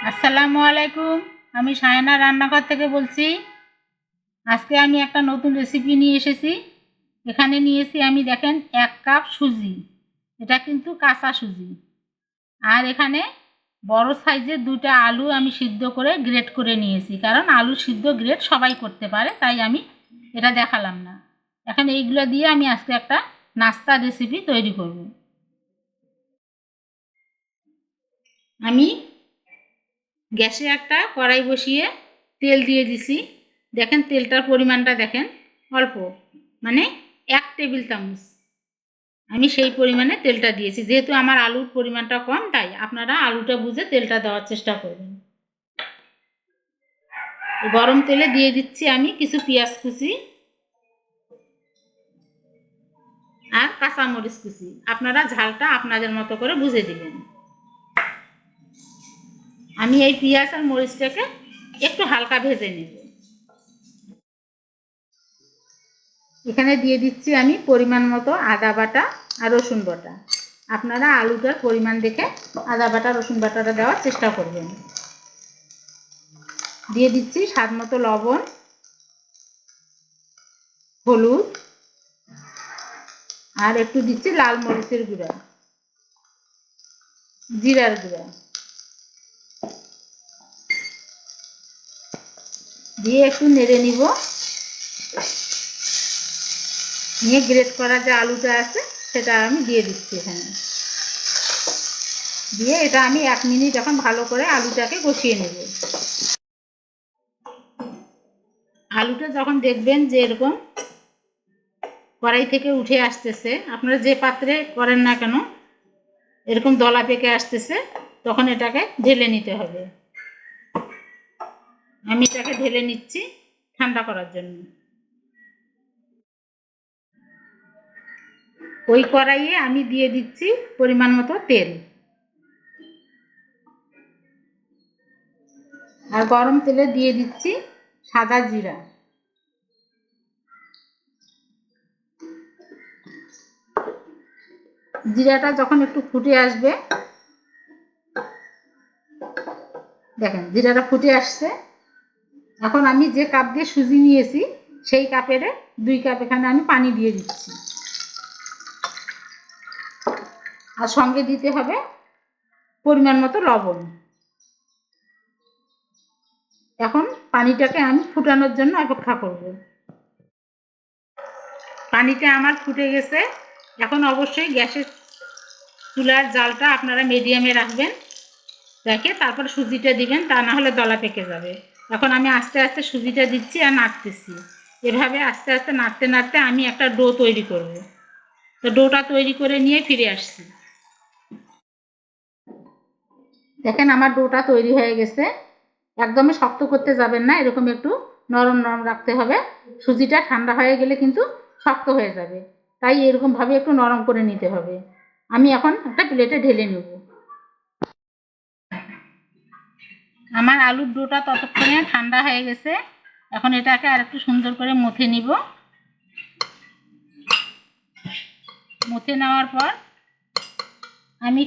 আসসালামু আলাইকুম। আমি সায়না রান্নাঘর থেকে বলছি। আজকে আমি একটা নতুন রেসিপি নিয়ে এসেছি। এখানে নিয়েছি আমি, দেখেন, 1 কাপ সুজি। এটা কিন্তু কাঁচা সুজি। আর এখানে বড় সাইজের 2টা আলু আমি সিদ্ধ করে গ্রেট করে নিয়েছি, কারণ আলু সিদ্ধ গ্রেট সবাই করতে পারে, তাই আমি এটা দেখালাম না। এখন এইগুলো দিয়ে আমি আজকে একটা নাস্তা রেসিপি তৈরি করব। আমি গ্যাসে একটা কড়াই বসিয়ে তেল দিয়ে দিছি। দেখেন তেলটার পরিমাণটা দেখেন, অল্প, মানে 1 টেবিল চামচ। আমি সেই পরিমাণে তেলটা দিয়েছি, যেহেতু আমার আলুর পরিমাণটা কম, তাই আপনারা আলুটা বুঝে তেলটা দেওয়ার চেষ্টা করবেন। গরম তেলে দিয়ে দিচ্ছি আমি কিছু পেঁয়াজ কুচি আর কাঁচামরিচ কুচি। আপনারা ঝালটা আপনাদের মতো করে বুঝে দিবেন। আমি এই পেঁয়াজ আর মরিচটাকে একটু হালকা ভেজে নেব। এখানে দিয়ে দিচ্ছি আমি পরিমাণ মতো আদা বাটা আর রসুন বাটা। আপনারা আলুটার পরিমাণ দেখে আদা বাটা রসুন বাটাটা দেওয়ার চেষ্টা করবেন। দিয়ে দিচ্ছি স্বাদ মতো লবণ, হলুদ, আর একটু দিচ্ছি লাল মরিচের গুঁড়া, জিরার গুঁড়া। দিয়ে একটু নেড়ে নিব। নিয়ে গ্রেট করা যে আলুটা আছে সেটা আমি দিয়ে দিচ্ছি এখানে। দিয়ে এটা আমি 1 মিনিট এখন ভালো করে আলুটাকে কষিয়ে নেব। আলুটা যখন দেখবেন যে এরকম কড়াই থেকে উঠে আসতেছে, আপনারা যে পাত্রে করেন না কেন, এরকম দলা পেকে আসতেছে, তখন এটাকে ঢেলে নিতে হবে। আমি এটাকে ঢেলে নিচ্ছি ঠান্ডা করার জন্য। ওই কড়াইয়ে আমি দিয়ে দিচ্ছি পরিমাণ মতো তেল। আর গরম তেলে দিয়ে দিচ্ছি সাদা জিরা। জিরাটা যখন একটু ফুটে আসবে, দেখেন জিরাটা ফুটে আসছে, এখন আমি যে কাপ দিয়ে সুজি নিয়েছি সেই কাপের 2 কাপ এখানে আমি পানি দিয়ে দিচ্ছি। আর সঙ্গে দিতে হবে পরিমাণ মতো লবণ। এখন পানিটাকে আমি ফুটানোর জন্য অপেক্ষা করব। পানিটা আমার ফুটে গেছে। এখন অবশ্যই গ্যাসের চুলার জালটা আপনারা মিডিয়ামে রাখবেন, রেখে তারপর সুজিটা দিবেন, তা না হলে দলা পেকে যাবে। এখন আমি আস্তে আস্তে সুজিটা দিচ্ছি আর নাড়তেছি। এভাবে আস্তে আস্তে নাড়তে নাড়তে আমি একটা ডো তৈরি করব। তো ডোটা তৈরি করে নিয়ে ফিরে আসছি। দেখেন আমার ডোটা তৈরি হয়ে গেছে। একদমই শক্ত করতে যাবেন না, এরকম একটু নরম নরম রাখতে হবে। সুজিটা ঠান্ডা হয়ে গেলে কিন্তু শক্ত হয়ে যাবে, তাই এরকমভাবে একটু নরম করে নিতে হবে। আমি এখন একটা প্লেটে ঢেলে নেব। আমার আলুর ডোটা ততক্ষণে ঠান্ডা হয়ে গেছে। এখন এটাকে আর একটু সুন্দর করে মথে নিব। মথে নেওয়ার পর আমি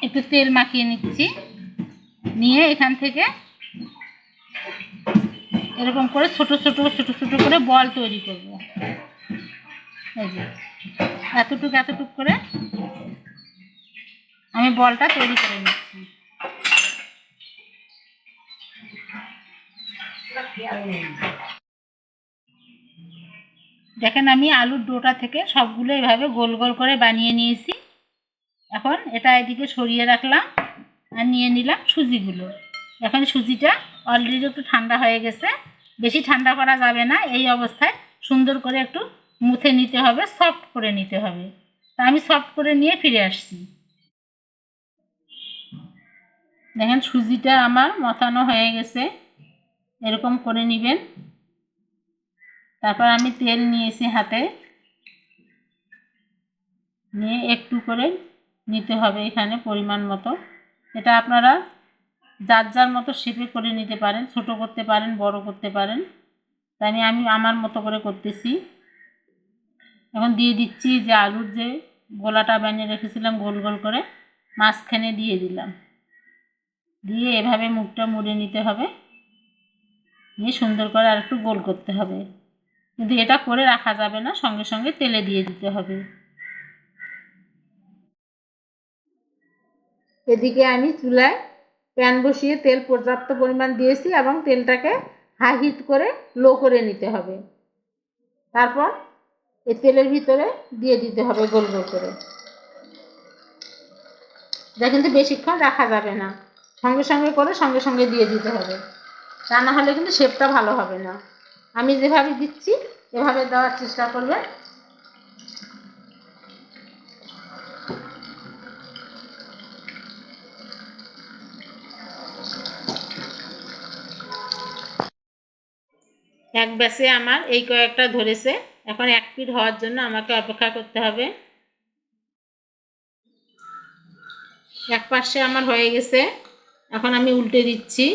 একটু তেল মাখিয়ে নিচ্ছি। নিয়ে এখান থেকে এরকম করে ছোট ছোট ছোট ছোট করে বল তৈরি করব। এই যে এতটুকু এতটুকু করে আমি বলটা তৈরি করে নিচ্ছি। দেখেন আমি আলুর ডোটা থেকে সবগুলো এভাবে গোল গোল করে বানিয়ে নিয়েছি। এখন এটা এদিকে সরিয়ে রাখলাম আর নিয়ে নিলাম সুজিগুলো। এখন সুজিটা অলরেডি একটু ঠান্ডা হয়ে গেছে, বেশি ঠান্ডা করা যাবে না। এই অবস্থায় সুন্দর করে একটু মুথে নিতে হবে, সফট করে নিতে হবে। তা আমি সফট করে নিয়ে ফিরে আসছি। দেখেন সুজিটা আমার মথানো হয়ে গেছে, এরকম করে নেবেন। তারপর আমি তেল নিয়েছি হাতে, নিয়ে একটু করে নিতে হবে এখানে পরিমাণ মতো। এটা আপনারা যার যার মতো শেপে করে নিতে পারেন, ছোট করতে পারেন, বড় করতে পারেন। তাই আমি আমার মতো করে করতেছি। এখন দিয়ে দিচ্ছি যে আলুর যে গোলাটা বানিয়ে রেখেছিলাম গোল গোল করে, মাঝখানে দিয়ে দিলাম। দিয়ে এভাবে মুখটা মুড়ে নিতে হবে, নিয়ে সুন্দর করে আর একটু গোল করতে হবে। কিন্তু এটা করে রাখা যাবে না, সঙ্গে সঙ্গে তেলে দিয়ে দিতে হবে। এদিকে আমি চুলায় প্যান বসিয়ে তেল পর্যাপ্ত পরিমাণ দিয়েছি এবং তেলটাকে হাই হিট করে লো করে নিতে হবে। তারপর এই তেলের ভিতরে দিয়ে দিতে হবে গোল গোল করে। এটা কিন্তু বেশিক্ষণ রাখা যাবে না, সঙ্গে সঙ্গে করে সঙ্গে সঙ্গে দিয়ে দিতে হবে, তা না হলে কিন্তু শেপটা ভালো হবে না। আমি যেভাবে দিচ্ছি এভাবে দেওয়ার চেষ্টা করবে। এক ব্যাচে আমার এই কয়েকটা ধরেছে, এখন এক পিঠ হওয়ার জন্য আমাকে অপেক্ষা করতে হবে। এক পাশে আমার হয়ে গেছে, এখন আমি উল্টে দিচ্ছি।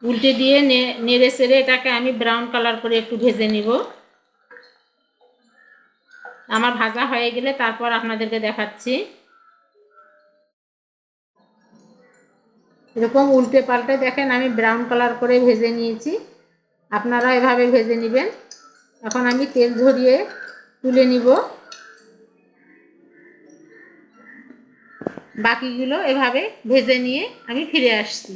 উল্টে দিয়ে নেড়ে চেড়ে এটাকে আমি ব্রাউন কালার করে একটু ভেজে নিব। আমার ভাজা হয়ে গেলে তারপর আপনাদেরকে দেখাচ্ছি। এরকম উল্টে পাল্টে দেখেন আমি ব্রাউন কালার করে ভেজে নিয়েছি, আপনারা এভাবে ভেজে নেবেন। এখন আমি তেল ঝরিয়ে তুলে নিব, বাকিগুলো এভাবে ভেজে নিয়ে আমি ফিরে আসছি।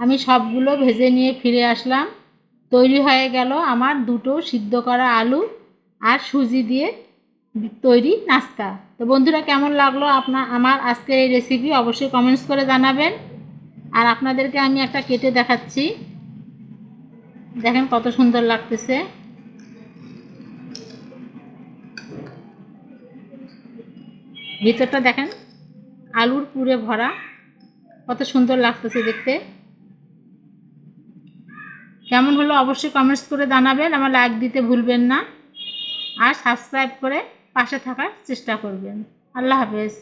আমি সবগুলো ভেজে নিয়ে ফিরে আসলাম। তৈরি হয়ে গেল আমার দুটো সিদ্ধ করা আলু আর সুজি দিয়ে তৈরি নাস্তা। তো বন্ধুরা, কেমন লাগলো আমার আজকের এই রেসিপি অবশ্যই কমেন্টস করে জানাবেন। আর আপনাদেরকে আমি একটা কেটে দেখাচ্ছি, দেখেন কত সুন্দর লাগতেছে। ভিতরটা দেখেন আলুর পুরে ভরা, কত সুন্দর লাগতেছে দেখতে। কেমন হলো অবশ্যই কমেন্টস করে জানাবেন, আমার লাইক দিতে ভুলবেন না, আর সাবস্ক্রাইব করে পাশে থাকার চেষ্টা করবেন। আল্লাহ হাফেজ।